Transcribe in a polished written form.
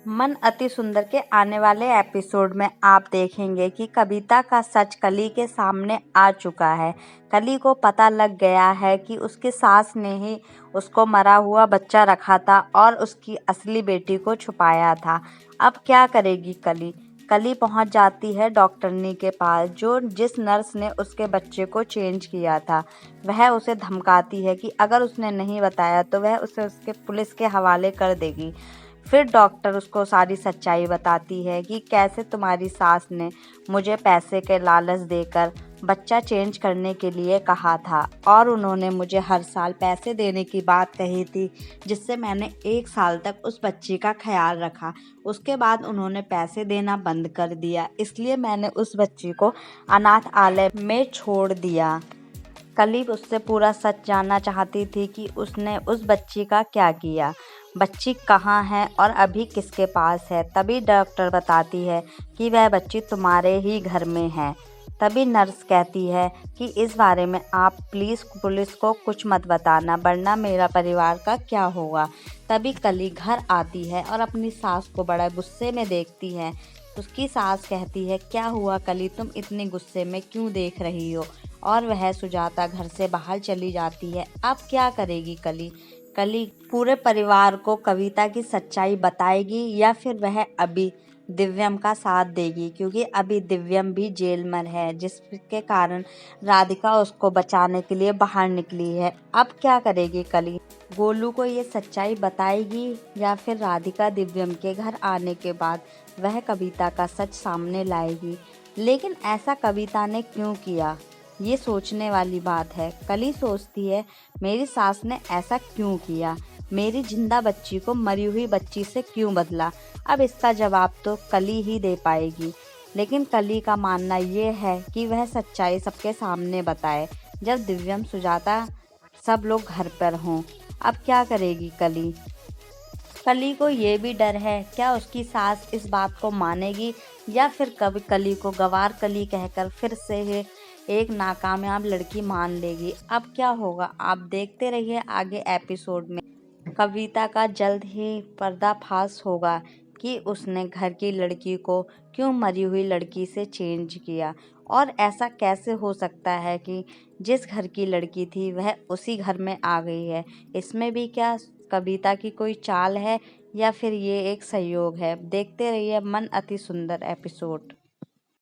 मन अति सुंदर के आने वाले एपिसोड में आप देखेंगे कि कविता का सच कली के सामने आ चुका है। कली को पता लग गया है कि उसकी सास ने ही उसको मरा हुआ बच्चा रखा था और उसकी असली बेटी को छुपाया था। अब क्या करेगी कली? कली पहुंच जाती है डॉक्टरनी के पास, जो जिस नर्स ने उसके बच्चे को चेंज किया था। वह उसे धमकाती है कि अगर उसने नहीं बताया तो वह उसे उसके पुलिस के हवाले कर देगी। फिर डॉक्टर उसको सारी सच्चाई बताती है कि कैसे तुम्हारी सास ने मुझे पैसे के लालच देकर बच्चा चेंज करने के लिए कहा था और उन्होंने मुझे हर साल पैसे देने की बात कही थी, जिससे मैंने 1 साल तक उस बच्ची का ख्याल रखा। उसके बाद उन्होंने पैसे देना बंद कर दिया, इसलिए मैंने उस बच्ची को अनाथालय में छोड़ दिया। कली उससे पूरा सच जानना चाहती थी कि उसने उस बच्ची का क्या किया, बच्ची कहाँ है और अभी किसके पास है। तभी डॉक्टर बताती है कि वह बच्ची तुम्हारे ही घर में है। तभी नर्स कहती है कि इस बारे में आप प्लीज़ पुलिस को कुछ मत बताना, वरना मेरा परिवार का क्या होगा। तभी कली घर आती है और अपनी सास को बड़ा गुस्से में देखती है। उसकी सास कहती है, क्या हुआ कली, तुम इतने गुस्से में क्यों देख रही हो? और वह सुजाता घर से बाहर चली जाती है। अब क्या करेगी कली? कली पूरे परिवार को कविता की सच्चाई बताएगी या फिर वह अभी दिव्यम का साथ देगी, क्योंकि अभी दिव्यम भी जेल में है, जिसके कारण राधिका उसको बचाने के लिए बाहर निकली है। अब क्या करेगी कली? गोलू को ये सच्चाई बताएगी या फिर राधिका दिव्यम के घर आने के बाद वह कविता का सच सामने लाएगी? लेकिन ऐसा कविता ने क्यों किया, ये सोचने वाली बात है। कली सोचती है, मेरी सास ने ऐसा क्यों किया, मेरी जिंदा बच्ची को मरी हुई बच्ची से क्यों बदला? अब इसका जवाब तो कली ही दे पाएगी। लेकिन कली का मानना ये है कि वह सच्चाई सबके सामने बताए, जब दिव्यम सुजाता सब लोग घर पर हों। अब क्या करेगी कली? कली को ये भी डर है, क्या उसकी सास इस बात को मानेगी या फिर कभी कली को गवार कली कहकर फिर से एक नाकामयाब लड़की मान लेगी। अब क्या होगा, आप देखते रहिए आगे एपिसोड में। कविता का जल्द ही पर्दाफाश होगा कि उसने घर की लड़की को क्यों मरी हुई लड़की से चेंज किया, और ऐसा कैसे हो सकता है कि जिस घर की लड़की थी वह उसी घर में आ गई है। इसमें भी क्या कविता की कोई चाल है या फिर ये एक संयोग है? देखते रहिए मन अति सुंदर एपिसोड।